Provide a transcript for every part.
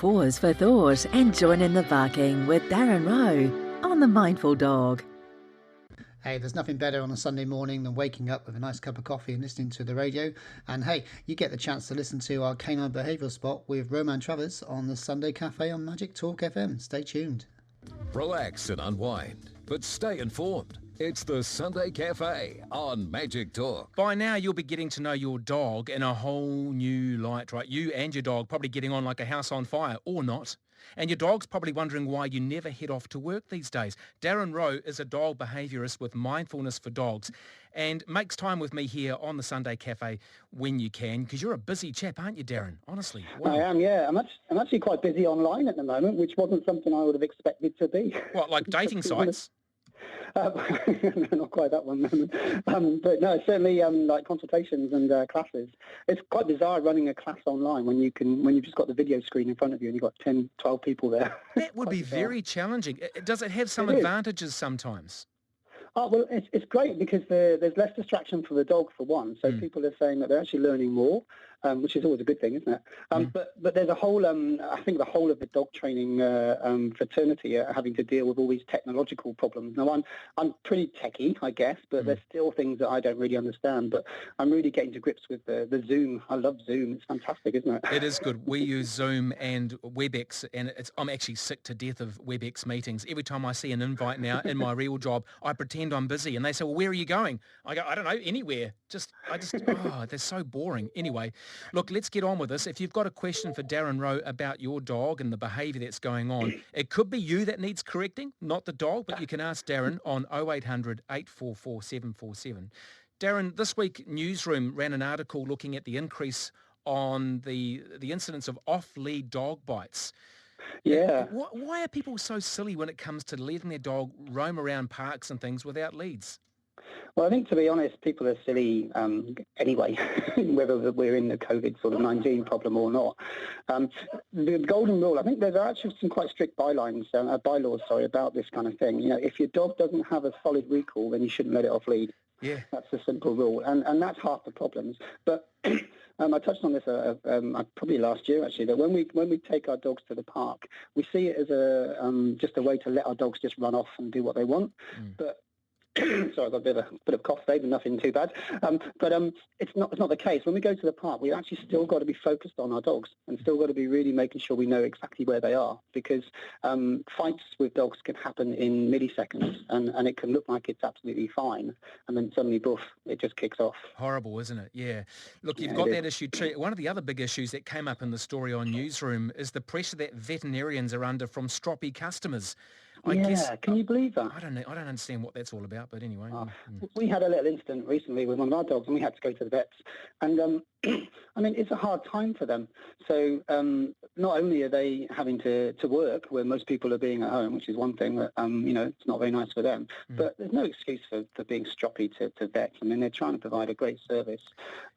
Pause for thought and join in the barking with Darren Rowe on The Mindful Dog. Hey, there's nothing better on a Sunday morning than waking up with a nice cup of coffee and listening to the radio. And hey, you get the chance to listen to our canine behavioural spot with Roman Travers on the Sunday Cafe on Magic Talk FM. Stay tuned. Relax and unwind, but stay informed. It's the Sunday Cafe on Magic Talk. By now, you'll be getting to know your dog in a whole new light, right? You and your dog probably getting on like a house on fire, or not. And your dog's probably wondering why you never head off to work these days. Darren Rowe is a dog behaviourist with Mindfulness for Dogs and makes time with me here on the Sunday Cafe when you can, because you're a busy chap, aren't you, Darren? Honestly. Wow. I am, yeah. I'm actually quite busy online at the moment, which wasn't something I would have expected to be. What, like dating sites? Not quite that one, but no, certainly like consultations and classes. It's quite bizarre running a class online when you've just got the video screen in front of you and you've got 10, 12 people there. That would be very challenging. Does it have some advantages sometimes? Oh, well, it's great because there's less distraction for the dog, for one. So people are saying that they're actually learning more, which is always a good thing, isn't it? But there's a whole, I think the whole of the dog training fraternity are having to deal with all these technological problems. Now, I'm pretty techie, I guess, but there's still things that I don't really understand. But I'm really getting to grips with the Zoom. I love Zoom. It's fantastic, isn't it? It is good. We use Zoom and WebEx, and I'm actually sick to death of WebEx meetings. Every time I see an invite now in my real job, I pretend I'm busy, and they say, well, where are you going? I go, I don't know, anywhere. They're so boring. Anyway, look, let's get on with this. If you've got a question for Darren Rowe about your dog and the behaviour that's going on, it could be you that needs correcting, not the dog, but you can ask Darren on 0800 844 747. Darren, this week Newsroom ran an article looking at the increase on the incidence of off-lead dog bites. Yeah. Why are people so silly when it comes to letting their dog roam around parks and things without leads? Well, I think, to be honest, people are silly anyway, whether we're in the COVID sort of 19 problem or not. The golden rule, I think there's actually some quite strict bylaws about this kind of thing. You know, if your dog doesn't have a solid recall, then you shouldn't let it off lead. Yeah. That's the simple rule. And that's half the problems. But I touched on this probably last year, actually, that when we take our dogs to the park, we see it as just a way to let our dogs just run off and do what they want. But sorry, I've got a bit of cough today, but nothing too bad. But it's not the case. When we go to the park, we actually still got to be focused on our dogs and still got to be really making sure we know exactly where they are, because fights with dogs can happen in milliseconds, and it can look like it's absolutely fine, and then suddenly, boof, it just kicks off. Horrible, isn't it? Yeah. Look, you've got that issue too. One of the other big issues that came up in the story on Newsroom is the pressure that veterinarians are under from stroppy customers. I guess, can you believe that? I don't understand what that's all about, but anyway. We had a little incident recently with one of our dogs, and we had to go to the vets. And, I mean, it's a hard time for them. So not only are they having to work where most people are being at home, which is one thing that, it's not very nice for them, but there's no excuse for being stroppy to vets. I mean, they're trying to provide a great service.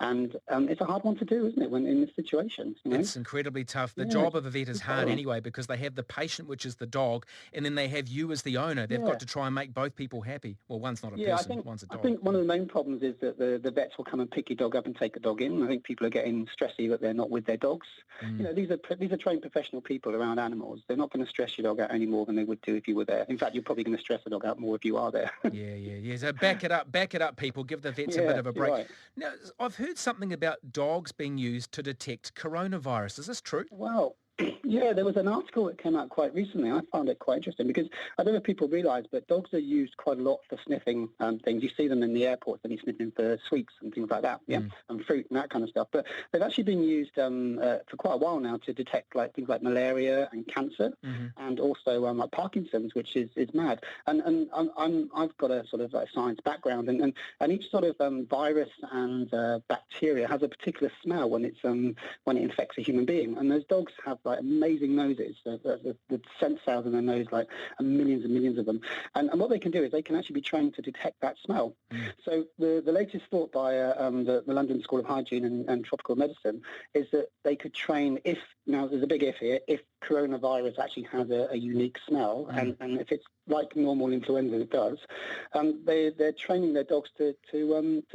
And it's a hard one to do, isn't it, when in this situation? You know? It's incredibly tough. The job of a vet is hard anyway, because they have the patient, which is the dog, and then they have you as the owner. They've got to try and make both people happy. Well, one's not a person, one's a dog. I think one of the main problems is that the vets will come and pick your dog up and take the dog in. I think people are getting stressy that they're not with their dogs. You know, these are trained professional people around animals. They're not going to stress your dog out any more than they would do if you were there. In fact, you're probably going to stress the dog out more if you are there. Yeah. So back it up, people. Give the vets a bit of a break. Right. Now, I've heard something about dogs being used to detect coronavirus. Is this true? Well, yeah, there was an article that came out quite recently. I found it quite interesting because I don't know if people realise, but dogs are used quite a lot for sniffing things. You see them in the airports, they'll be sniffing for sweets and things like that, and fruit and that kind of stuff. But they've actually been used for quite a while now to detect things like malaria and cancer, and also like Parkinson's, which is mad. And I've got a sort of science background, and each sort of virus and bacteria has a particular smell when it infects a human being, and those dogs have amazing noses. The scent cells in their nose, millions and millions of them. And what they can do is they can actually be trained to detect that smell. So the latest thought by the London School of Hygiene and Tropical Medicine is that they could train, now there's a big if here, if coronavirus actually has a unique smell, and if it's like normal influenza it does, they're training their dogs to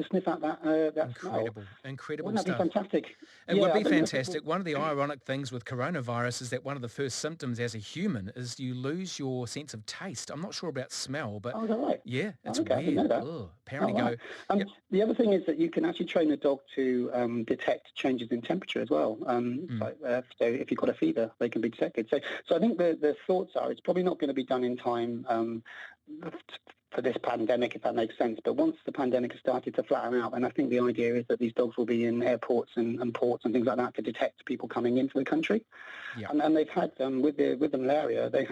sniff out that smell. Incredible Wouldn't stuff. That be fantastic? It would be fantastic. One of the ironic things with coronavirus coronavirus is that one of the first symptoms as a human is you lose your sense of taste. I'm not sure about smell, but Oh, is that right? yeah, it's Okay, I didn't know weird. that. Ugh, apparently Oh, wow. Yep. The other thing is that you can actually train a dog to detect changes in temperature as well. So if you've got a fever, they can be detected. So I think the thoughts are it's probably not going to be done in time for this pandemic, if that makes sense. But once the pandemic has started to flatten out, and I think the idea is that these dogs will be in airports and ports and things like that to detect people coming into the country. Yeah. And they've had with the malaria, they've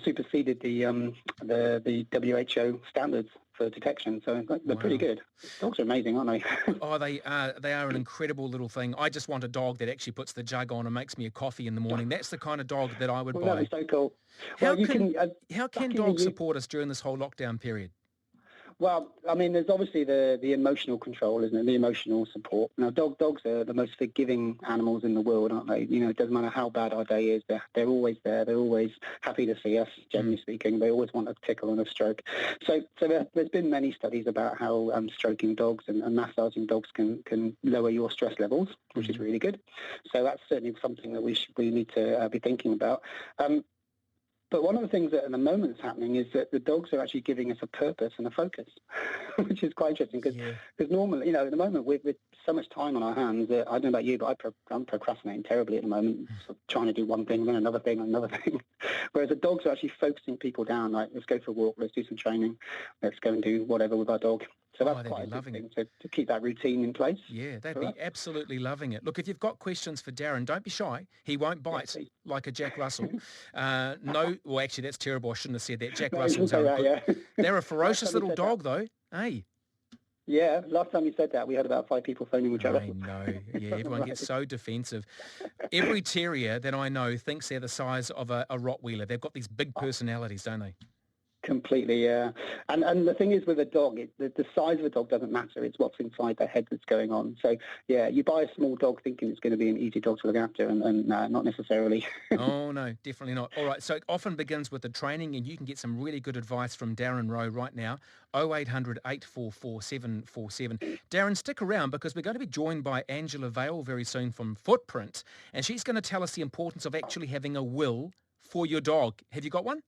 superseded the WHO standards for detection. So they're pretty good. Dogs are amazing, aren't they? Oh, they are an incredible little thing. I just want a dog that actually puts the jug on and makes me a coffee in the morning. That's the kind of dog that I would buy. That is so cool. How Well, can dogs support us during this whole lockdown period? Well, I mean, there's obviously the emotional control, isn't it? The emotional support. Now, dogs are the most forgiving animals in the world, aren't they? You know, it doesn't matter how bad our day is. They're always there. They're always happy to see us, generally speaking. They always want a tickle and a stroke. So there's been many studies about how stroking dogs and massaging dogs can lower your stress levels, which is really good. So that's certainly something that we need to be thinking about. But one of the things that at the moment is happening is that the dogs are actually giving us a purpose and a focus, which is quite interesting because normally, you know, at the moment with so much time on our hands, I don't know about you, but I'm procrastinating terribly at the moment, sort of trying to do one thing, then another thing, another thing. Whereas the dogs are actually focusing people down, like, let's go for a walk, let's do some training, let's go and do whatever with our dog. So that's quite a good thing to keep that routine in place. Yeah, they'd be absolutely loving it. Look, if you've got questions for Darren, don't be shy. He won't bite like a Jack Russell. No, well, actually, that's terrible. I shouldn't have said that. Jack Russells are they're a ferocious little dog, though. Hey. Yeah, last time you said that, we had about 5 people phoning with Jack Russell. I know. Yeah, everyone gets so defensive. Every terrier that I know thinks they're the size of a Rottweiler. They've got these big personalities, don't they? Completely, yeah. And the thing is with a dog, the size of a dog doesn't matter. It's what's inside their head that's going on. So, yeah, you buy a small dog thinking it's going to be an easy dog to look after, and not necessarily. Oh, no, definitely not. All right, so it often begins with the training, and you can get some really good advice from Darren Rowe right now, 0800 844 747. Darren, stick around because we're going to be joined by Angela Vale very soon from Footprint, and she's going to tell us the importance of actually having a will for your dog. Have you got one?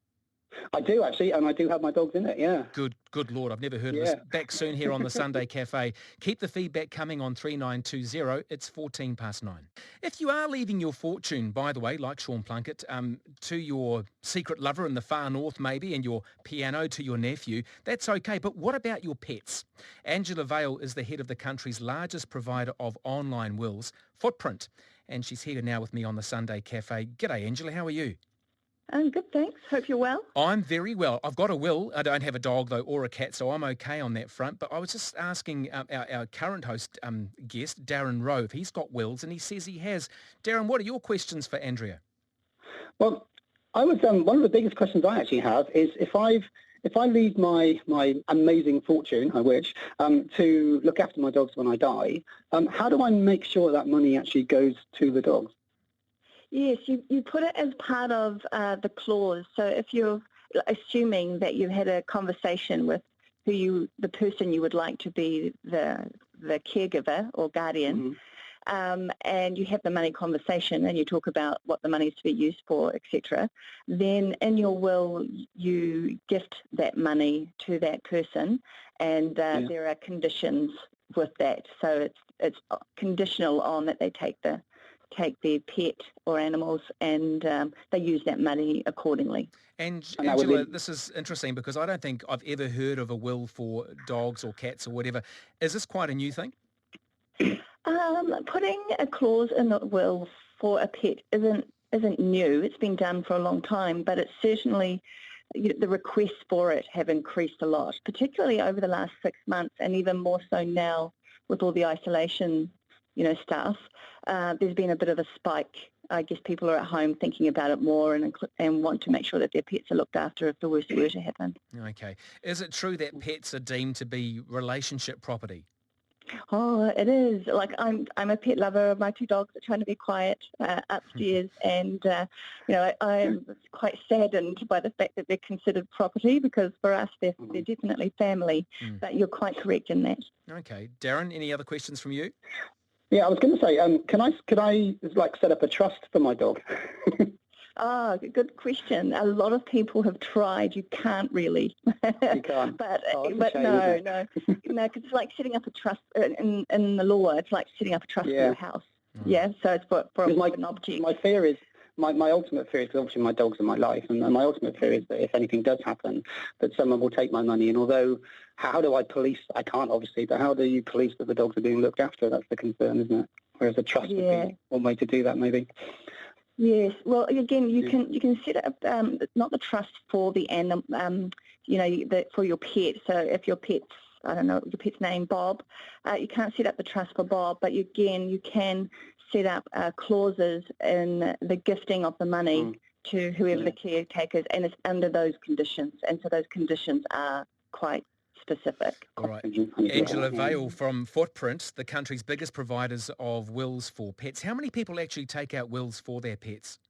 I do, actually, and I do have my dogs in it, yeah. Good Lord, I've never heard of this. Back soon here on the Sunday Cafe. Keep the feedback coming on 3920. It's 9:14. If you are leaving your fortune, by the way, like Sean Plunkett, to your secret lover in the far north maybe, and your piano to your nephew, that's okay. But what about your pets? Angela Vale is the head of the country's largest provider of online wills, Footprint, and she's here now with me on the Sunday Cafe. G'day, Angela, how are you? I'm good, thanks. Hope you're well. I'm very well. I've got a will. I don't have a dog, though, or a cat, so I'm okay on that front. But I was just asking our current host guest, Darren Rowe, if he's got wills, and he says he has. Darren, what are your questions for Andrea? Well, I was one of the biggest questions I actually have is if I leave my amazing fortune, I wish, to look after my dogs when I die, how do I make sure that money actually goes to the dogs? Yes, you put it as part of the clause. So if you're assuming that you've had a conversation with the person you would like to be the caregiver or guardian, and you have the money conversation and you talk about what the money is to be used for, etc., then in your will you gift that money to that person, and there are conditions with that. So it's conditional on that they take their pet or animals, and they use that money accordingly. And Angela, this is interesting because I don't think I've ever heard of a will for dogs or cats or whatever. Is this quite a new thing? Putting a clause in the will for a pet isn't new. It's been done for a long time, but it's certainly, the requests for it have increased a lot, particularly over the last 6 months, and even more so now with all the isolation stuff. There's been a bit of a spike. I guess people are at home thinking about it more and want to make sure that their pets are looked after if the worst were to happen. Okay. Is it true that pets are deemed to be relationship property? Oh, it is. Like I'm a pet lover. My 2 dogs are trying to be quiet upstairs, and I'm quite saddened by the fact that they're considered property, because for us they're definitely family. But you're quite correct in that. Okay, Darren, any other questions from you? Yeah, I was going to say, could I like set up a trust for my dog? Oh, good question. A lot of people have tried. You can't really. You can't. but Oh, but shame, no, because it's like setting up a trust in the law. It's like setting up a trust for your house. Yeah, so it's for an object. My fear is, my ultimate fear is, because obviously my dogs are my life, and my ultimate fear is that if anything does happen, that someone will take my money. And although, how do I police? I can't, obviously, but how do you police that the dogs are being looked after? That's the concern, isn't it? Whereas a trust would be one way to do that, maybe. Yes. Well, again, you can set up not the trust for the animal, for your pet. So if your pet's, I don't know, your pet's name Bob, you can't set up the trust for Bob, but you can set up clauses in the gifting of the money to whoever the caretaker is, and it's under those conditions. And so those conditions are quite specific. All right. Angela Vale from Footprint, the country's biggest providers of wills for pets. How many people actually take out wills for their pets?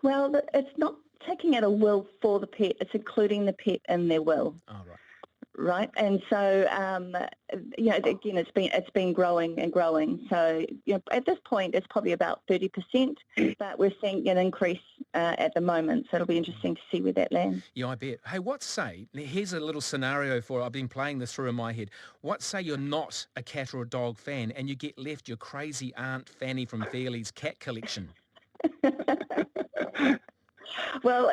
Well, it's not taking out a will for the pet, it's including the pet in their will. Oh, right. Right, and so again, it's been growing and growing. So at this point, it's probably about 30%, but we're seeing an increase at the moment. So it'll be interesting to see where that lands. Yeah, I bet. Hey, here's a little scenario I've been playing this through in my head. What say you're not a cat or a dog fan, and you get left your crazy Aunt Fanny from Fairley's cat collection? Well,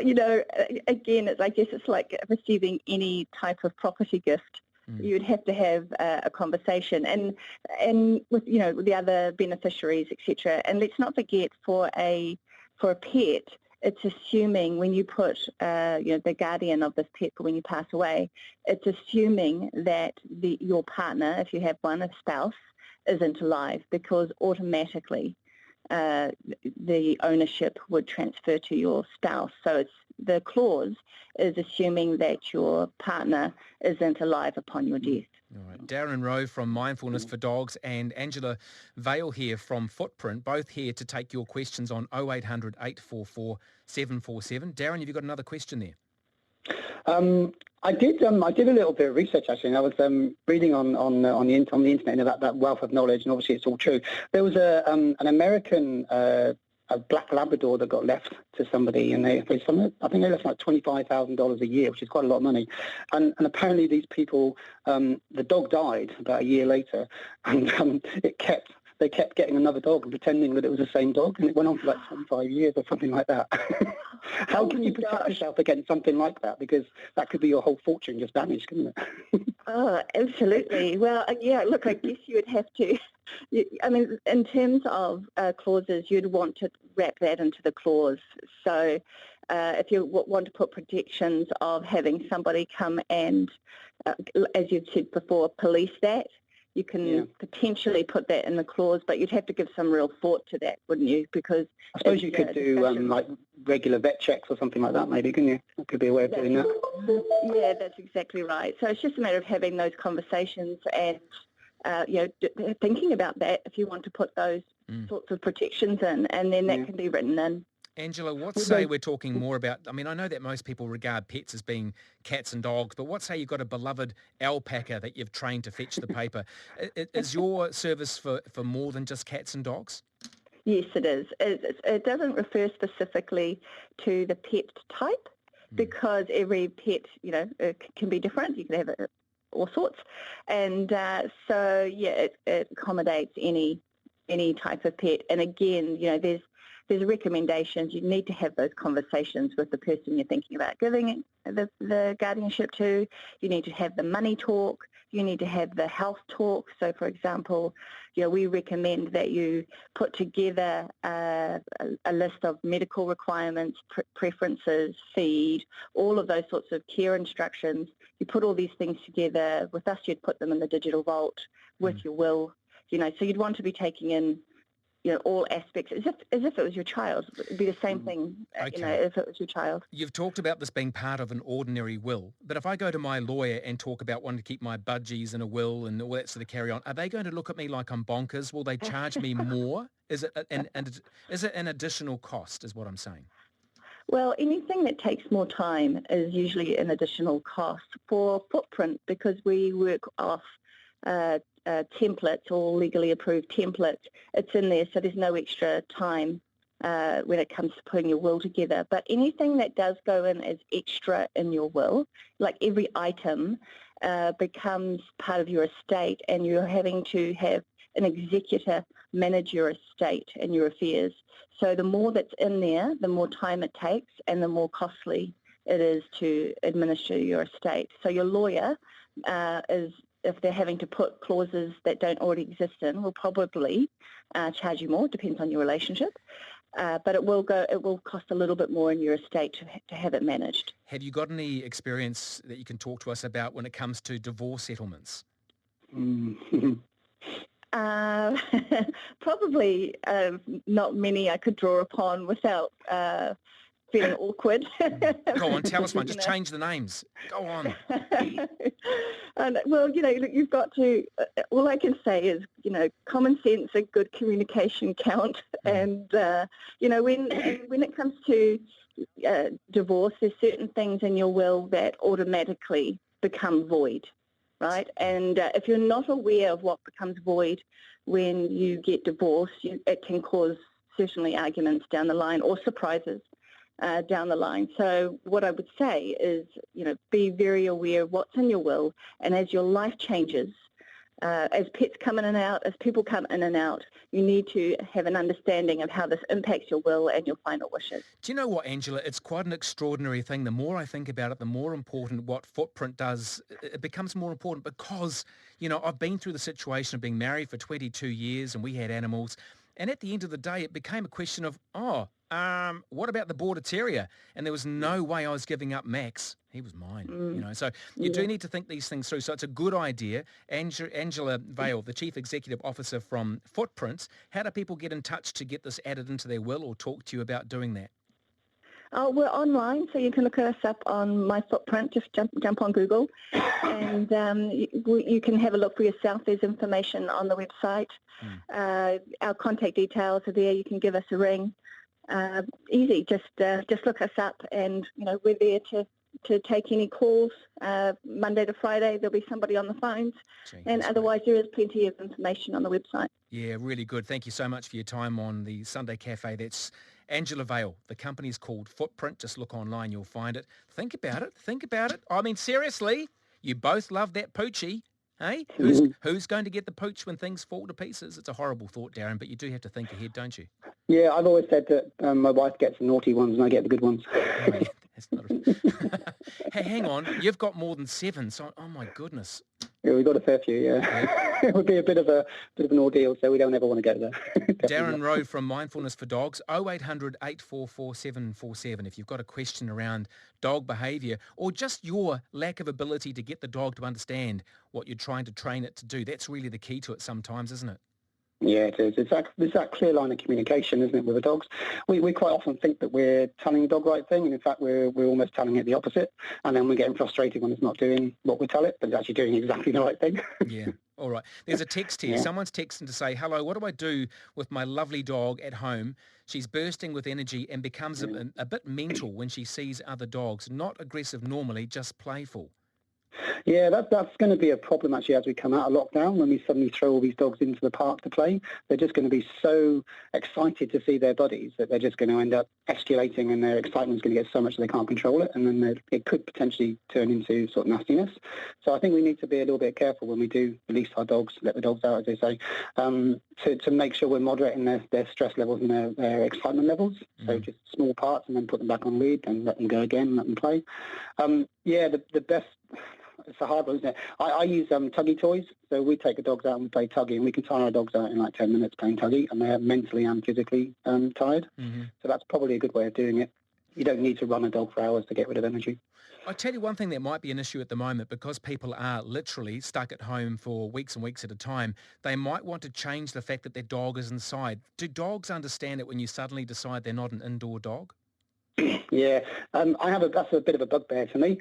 again, I guess it's like receiving any type of property gift. You'd have to have a conversation, and with with the other beneficiaries, etc. And let's not forget, for a pet, it's assuming when you put the guardian of this pet for when you pass away, it's assuming that your partner, if you have one, a spouse, isn't alive, because automatically the ownership would transfer to your spouse. So the clause is assuming that your partner isn't alive upon your death. All right. Darren Rowe from Mindfulness for Dogs and Angela Vale here from Footprint, both here to take your questions on 0800 844 747. Darren, have you got another question there? I did a little bit of research, actually, and I was reading on the internet about that wealth of knowledge, and obviously it's all true. There was an American a black Labrador that got left to somebody, and I think they left like $25,000 a year, which is quite a lot of money. And apparently these people, the dog died about a year later, and they kept getting another dog and pretending that it was the same dog, and it went on for like 25 years or something like that. How can you protect yourself against something like that? Because that could be your whole fortune just vanished, couldn't it? Oh, absolutely. Well, yeah, look, I guess you would have to, in terms of clauses, you'd want to wrap that into the clause. So if you want to put protections of having somebody come and, as you've said before, police that, you can potentially put that in the clause, but you'd have to give some real thought to that, wouldn't you? Because I suppose you could do like regular vet checks or something like that, maybe, couldn't you? That could be a way of doing that. Yeah, that's exactly right. So it's just a matter of having those conversations and, thinking about that if you want to put those sorts of protections in, and then that can be written in. Angela, what say we're talking more about, I know that most people regard pets as being cats and dogs, but what say you've got a beloved alpaca that you've trained to fetch the paper? Is your service for more than just cats and dogs? Yes, it is. It doesn't refer specifically to the pet type, because every pet, can be different. You can have all sorts. And it accommodates any type of pet. And again, there's recommendations. You need to have those conversations with the person you're thinking about giving the guardianship to. You need to have the money talk. You need to have the health talk. So, for example, we recommend that you put together a list of medical requirements, preferences, feed, all of those sorts of care instructions. You put all these things together. With us, you'd put them in the digital vault with your will. So you'd want to be taking in all aspects, as if it was your child. It would be the same thing, if it was your child. You've talked about this being part of an ordinary will, but if I go to my lawyer and talk about wanting to keep my budgies in a will and all that sort of carry on, are they going to look at me like I'm bonkers? Will they charge me more? Is it an additional cost, is what I'm saying? Well, anything that takes more time is usually an additional cost. For Footprint, because we work off templates, all legally approved templates. It's in there, so there's no extra time when it comes to putting your will together. But anything that does go in as extra in your will, like every item, becomes part of your estate, and you're having to have an executor manage your estate and your affairs. So the more that's in there, the more time it takes and the more costly it is to administer your estate. So your lawyer is, if they're having to put clauses that don't already exist in, will probably charge you more. Depends on your relationship. But it will cost a little bit more in your estate to have it managed. Have you got any experience that you can talk to us about when it comes to divorce settlements? Probably not many I could draw upon without feeling awkward. Go on, tell us one. Just change the names. Go on. Well, look, you've got to, all I can say is, common sense and good communication count. And, when it comes to divorce, there's certain things in your will that automatically become void, right? And if you're not aware of what becomes void when you get divorced, it can cause certainly arguments down the line or surprises down the line. So what I would say is, be very aware of what's in your will, and as your life changes, as pets come in and out, as people come in and out, you need to have an understanding of how this impacts your will and your final wishes. Do you know what, Angela? It's quite an extraordinary thing. The more I think about it, the more important what Footprint does. It becomes more important because, I've been through the situation of being married for 22 years and we had animals. And at the end of the day, it became a question of, what about the Border Terrier? And there was no way I was giving up Max. He was mine, So you do need to think these things through. So it's a good idea. Angela Vale, the Chief Executive Officer from Footprints, how do people get in touch to get this added into their will or talk to you about doing that? We're online, so you can look us up on My Footprint. Just jump on Google, and you can have a look for yourself. There's information on the website. Our contact details are there. You can give us a ring. Easy. Just look us up, and we're there to take any calls. Monday to Friday, there'll be somebody on the phones, and otherwise there is plenty of information on the website. Yeah, really good. Thank you so much for your time on the Sunday Cafe. That's Angela Vale. The company's called Footprint. Just look online, you'll find it. Think about it. I mean, seriously, you both love that poochie. Hey, who's going to get the pooch when things fall to pieces? It's a horrible thought, Darren, but you do have to think ahead, don't you? Yeah, I've always said that my wife gets the naughty ones and I get the good ones. That's not Hey, hang on. You've got more than 7, so oh my goodness. Yeah, we've got a fair few, yeah. It would be a bit of an ordeal, so we don't ever want to go there. Darren Rowe from Mindfulness for Dogs, 0800 844 747. If you've got a question around dog behaviour or just your lack of ability to get the dog to understand what you're trying to train it to do, that's really the key to it sometimes, isn't it? Yeah, it is. It's that clear line of communication, isn't it, with the dogs? We quite often think that we're telling the dog the right thing, and in fact we're almost telling it the opposite, and then we're getting frustrated when it's not doing what we tell it, but it's actually doing exactly the right thing. Yeah. All right. There's a text here. Yeah. Someone's texting to say, hello, what do I do with my lovely dog at home? She's bursting with energy and becomes a bit mental when she sees other dogs. Not aggressive normally, just playful. Yeah, that's going to be a problem actually as we come out of lockdown, when we suddenly throw all these dogs into the park to play. They're just going to be so excited to see their buddies that they're just going to end up escalating, and their excitement is going to get so much that they can't control it, and then it could potentially turn into sort of nastiness. So I think we need to be a little bit careful when we do release our dogs, let the dogs out, as they say, to make sure we're moderating their stress levels and their excitement levels. So just small parts, and then put them back on lead and let them go again and let them play. The best... It's a hard one, isn't it? I use tuggy toys. So we take the dogs out and we play tuggy, and we can tire our dogs out in like 10 minutes playing tuggy, and they're mentally and physically tired. Mm-hmm. So that's probably a good way of doing it. You don't need to run a dog for hours to get rid of energy. I tell you one thing that might be an issue at the moment, because people are literally stuck at home for weeks and weeks at a time. They might want to change the fact that their dog is inside. Do dogs understand it when you suddenly decide they're not an indoor dog? Yeah, that's a bit of a bugbear to me.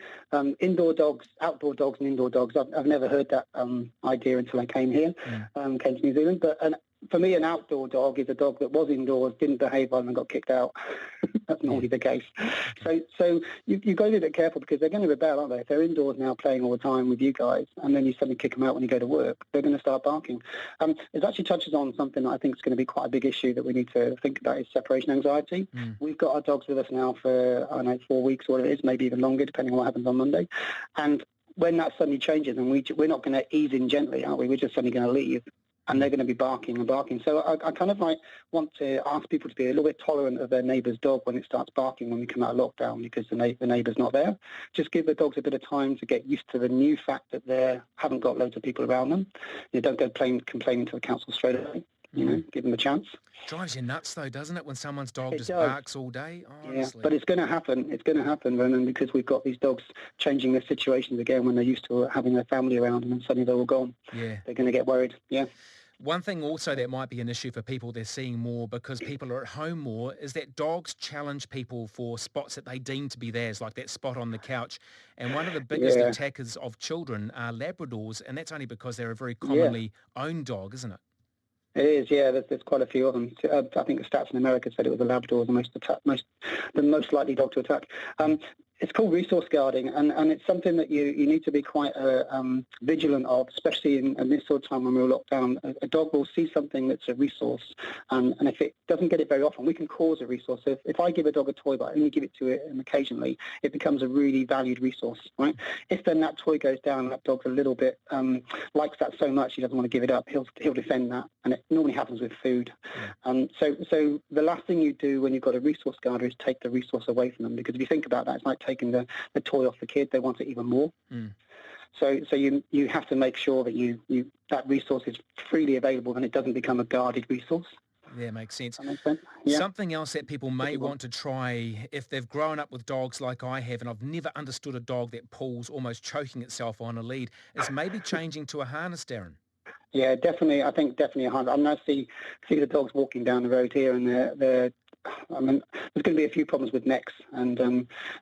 Indoor dogs, outdoor dogs and indoor dogs, I've never heard that idea until I came here, came to New Zealand. But for me, an outdoor dog is a dog that was indoors, didn't behave well and got kicked out. That's normally the case. So you've got to be a bit careful because they're going to rebel, aren't they? If they're indoors now playing all the time with you guys and then you suddenly kick them out when you go to work, they're going to start barking. It actually touches on something that I think is going to be quite a big issue that we need to think about is separation anxiety. We've got our dogs with us now for, 4 weeks or whatever it is, maybe even longer, depending on what happens on Monday. And when that suddenly changes, and we're not going to ease in gently, are we? We're just suddenly going to leave. And they're going to be barking and barking. So I kind of want to ask people to be a little bit tolerant of their neighbour's dog when it starts barking when we come out of lockdown because the neighbour's not there. Just give the dogs a bit of time to get used to the new fact that they haven't got loads of people around them. You don't go complaining to the council straight away. Give them a chance. Drives you nuts, though, doesn't it, when someone's dog just barks all day? Honestly. Yeah, but it's going to happen. It's going to happen, Ronan, because we've got these dogs changing their situations again when they're used to having their family around them and suddenly they're all gone. Yeah. They're going to get worried, yeah. One thing also that might be an issue for people they're seeing more because people are at home more is that dogs challenge people for spots that they deem to be theirs, like that spot on the couch. And one of the biggest attackers of children are Labradors, and that's only because they're a very commonly owned dog, isn't it? It is, yeah. There's quite a few of them. I think the stats in America said it was a Labrador, the most likely dog to attack. It's called resource guarding, and it's something that you need to be quite vigilant of, especially in this sort of time when we're locked down. A dog will see something that's a resource, and if it doesn't get it very often, we can cause a resource. So if I give a dog a toy, but I only give it to it occasionally, it becomes a really valued resource, right? If then that toy goes down, that dog's a little bit likes that so much he doesn't want to give it up, he'll defend that, and it normally happens with food. So the last thing you do when you've got a resource guarder is take the resource away from them, because if you think about that, it's like taking the toy off the kid. They want it even more. So you have to make sure that that resource is freely available and it doesn't become a guarded resource. Yeah, makes sense. That makes sense? Yeah. Something else that people may want to try if they've grown up with dogs like I have, and I've never understood a dog that pulls, almost choking itself on a lead, is maybe changing to a harness, Darren. Yeah, definitely. I think definitely a harness. I mean, I see the dogs walking down the road here, and there's going to be a few problems with necks and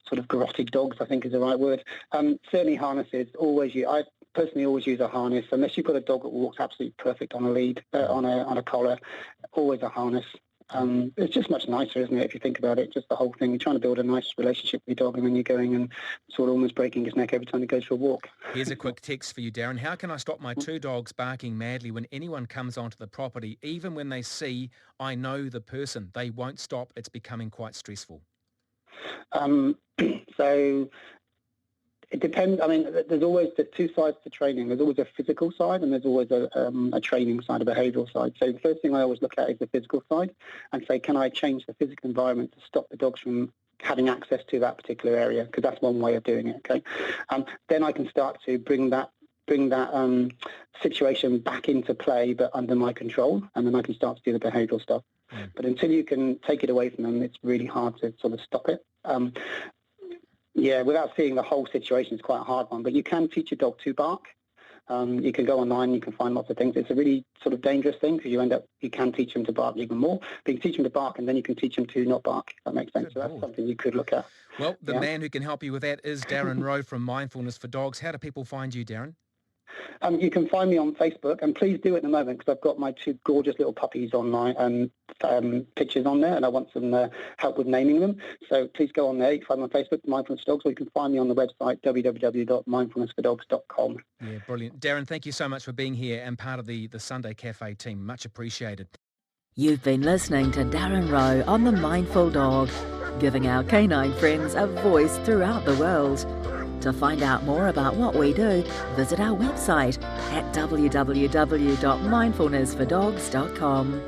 sort of garroted dogs, I think is the right word. Certainly harnesses, I personally always use a harness, unless you've got a dog that walks absolutely perfect on a lead, on a collar, always a harness. It's just much nicer, isn't it, if you think about it, just the whole thing. You're trying to build a nice relationship with your dog, and then you're going and sort of almost breaking his neck every time he goes for a walk. Here's a quick text for you, Darren. How can I stop my two dogs barking madly when anyone comes onto the property, even when they see I know the person? They won't stop. It's becoming quite stressful. So it depends. I mean, there's always the two sides to training. There's always a physical side and there's always a training side, a behavioural side. So the first thing I always look at is the physical side and say, can I change the physical environment to stop the dogs from having access to that particular area? Because that's one way of doing it, okay? Then I can start to bring that situation back into play, but under my control, and then I can start to do the behavioural stuff. But until you can take it away from them, it's really hard to sort of stop it. Without seeing the whole situation, it's quite a hard one. But you can teach a dog to bark. You can go online, you can find lots of things. It's a really sort of dangerous thing because you can teach them to bark even more. But you can teach them to bark and then you can teach them to not bark, if that makes sense. So that's something you could look at. Well, the man who can help you with that is Darren Rowe from Mindfulness for Dogs. How do people find you, Darren? You can find me on Facebook, and please do at the moment because I've got my two gorgeous little puppies online pictures on there, and I want some help with naming them. So please go on there. You can find me on Facebook, Mindfulness for Dogs, or you can find me on the website, www.mindfulnessfordogs.com. Yeah, brilliant. Darren, thank you so much for being here and part of the Sunday Cafe team. Much appreciated. You've been listening to Darren Rowe on The Mindful Dog, giving our canine friends a voice throughout the world. To find out more about what we do, visit our website at www.mindfulnessfordogs.com.